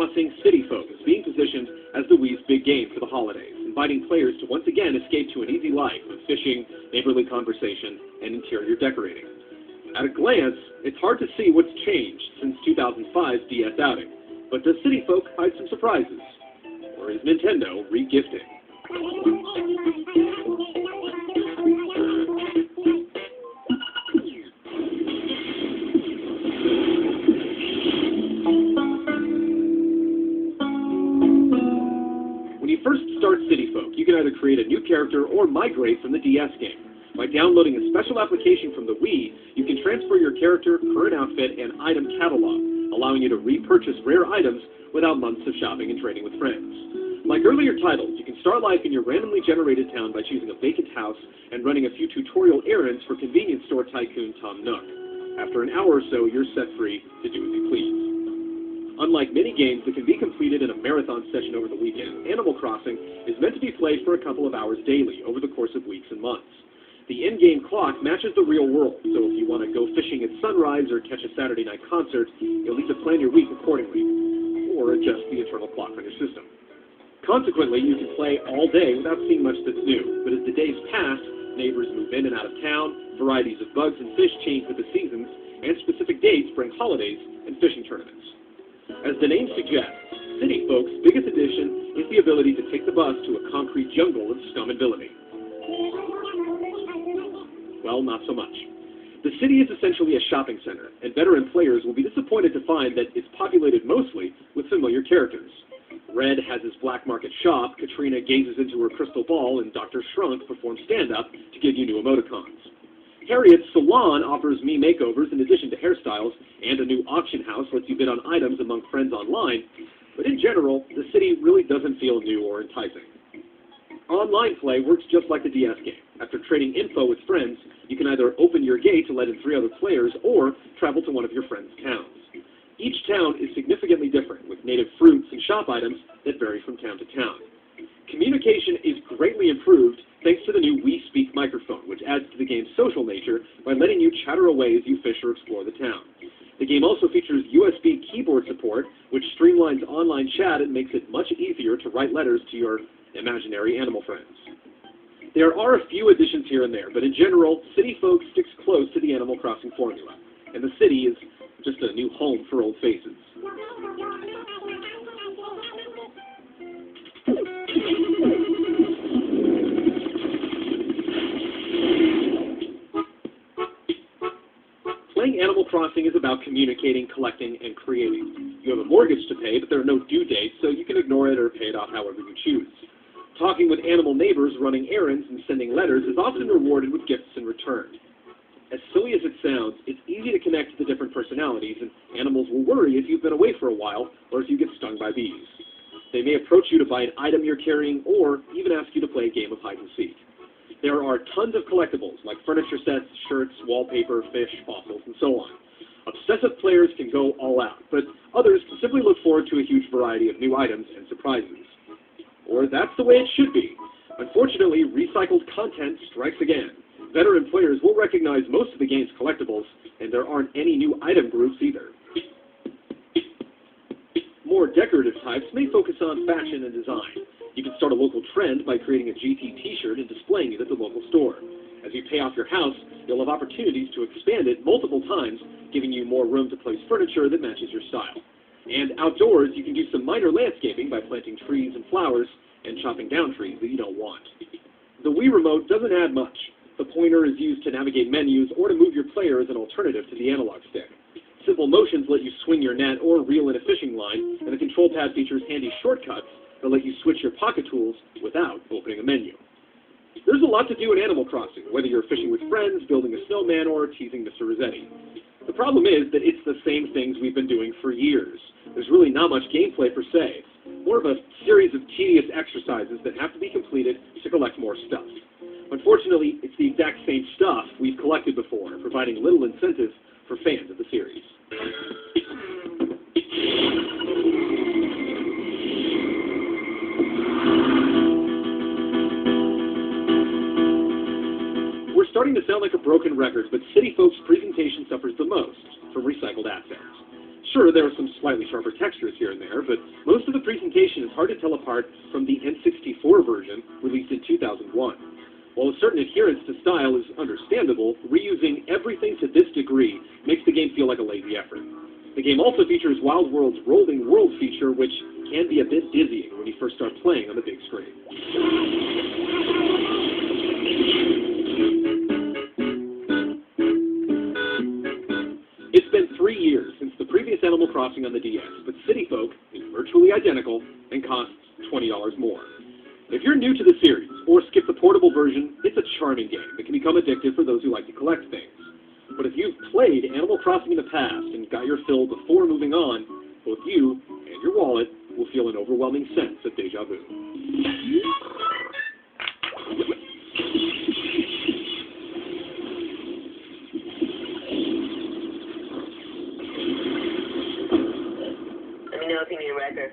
Crossing City Folk is being positioned as the Wii's big game for the holidays, inviting players to once again escape to an easy life of fishing, neighborly conversation, and interior decorating. At a glance, it's hard to see what's changed since 2005's DS outing, but does City Folk hide some surprises? Or is Nintendo re-gifting? When you first start City Folk, you can either create a new character or migrate from the DS game. By downloading a special application from the Wii, you can transfer your character, current outfit, and item catalog, allowing you to repurchase rare items without months of shopping and trading with friends. Like earlier titles, you can start life in your randomly generated town by choosing a vacant house and running a few tutorial errands for convenience store tycoon Tom Nook. After an hour or so, you're set free to do as you please. Unlike many games that can be completed in a marathon session over the weekend, Animal Crossing is meant to be played for a couple of hours daily over the course of weeks and months. The in-game clock matches the real world, so if you want to go fishing at sunrise or catch a Saturday night concert, you'll need to plan your week accordingly, or adjust the internal clock on your system. Consequently, you can play all day without seeing much that's new, but as the days pass, neighbors move in and out of town, varieties of bugs and fish change with the seasons, and specific dates bring holidays and fishing tournaments. As the name suggests, City Folk's biggest addition is the ability to take the bus to a concrete jungle of scum and villainy. Well, not so much. The city is essentially a shopping center, and veteran players will be disappointed to find that it's populated mostly with familiar characters. Red has his black market shop, Katrina gazes into her crystal ball, and Dr. Shrunk performs stand-up to give you new emoticons. Harriet's salon offers me makeovers in addition to hairstyles, and a new auction house lets you bid on items among friends online, but in general, the city really doesn't feel new or enticing. Online play works just like the DS game. After trading info with friends, you can either open your gate to let in 3 other players or travel to one of your friends' towns. Each town is significantly different, with native fruits and shop items that vary from town to town. Communication is greatly improved thanks to the new Wii Speak microphone, which adds to the game's social nature by letting you chatter away as you fish or explore the town. The game also features USB keyboard support, which streamlines online chat and makes it much easier to write letters to your imaginary animal friends. There are a few additions here and there, but in general, City Folk sticks close to the Animal Crossing formula, and the city is just a new home for old faces. Playing Animal Crossing is about communicating, collecting, and creating. You have a mortgage to pay, but there are no due dates, so you can ignore it or pay it off however you choose. Talking with animal neighbors, running errands, and sending letters is often rewarded with gifts in return. As silly as it sounds, it's easy to connect to the different personalities, and animals will worry if you've been away for a while or if you get stung by bees. They may approach you to buy an item you're carrying or even ask you to play a game of hide and seek. There are tons of collectibles like furniture sets, shirts, wallpaper, fish, fossils, and so on. Obsessive players can go all out, but others can simply look forward to a huge variety of new items and surprises. Or that's the way it should be. Unfortunately, recycled content strikes again. Veteran players will recognize most of the game's collectibles, and there aren't any new item groups either. More decorative types may focus on fashion and design. You can start a local trend by creating a GT t-shirt and displaying it at the local store. As you pay off your house, you'll have opportunities to expand it multiple times, giving you more room to place furniture that matches your style. And outdoors, you can do some minor landscaping by planting trees and flowers and chopping down trees that you don't want. The Wii Remote doesn't add much. The pointer is used to navigate menus or to move your player as an alternative to the analog stick. Simple motions let you swing your net or reel in a fishing line, and the control pad features handy shortcuts that let you switch your pocket tools without opening a menu. There's a lot to do in Animal Crossing, whether you're fishing with friends, building a snowman, or teasing Mr. Rossetti. The problem is that it's the same things we've been doing for years. There's really not much gameplay per se, more of a series of tedious exercises that have to be completed to collect more stuff. Unfortunately, it's the exact same stuff we've collected before, providing little incentive for fans of the series. We're starting to sound like a broken record, but City Folk's presentation suffers the most from recycled assets. Sure, there are some slightly sharper textures here and there, but most of the presentation is hard to tell apart from the N64 version released in 2001. While a certain adherence to style is understandable, reusing everything to this degree makes the game feel like a lazy effort. The game also features Wild World's rolling world feature, which can be a bit dizzying when you first start playing on the big screen. It's been 3 years since the previous Animal Crossing on the DS, but City Folk is virtually identical and costs $20 more. If you're new to the series, or skip the portable version, it's a charming game that can become addictive for those who like to collect things. But if you've played Animal Crossing in the past and got your fill before moving on, both you and your wallet will feel an overwhelming sense of deja vu. Let me know if you need a record.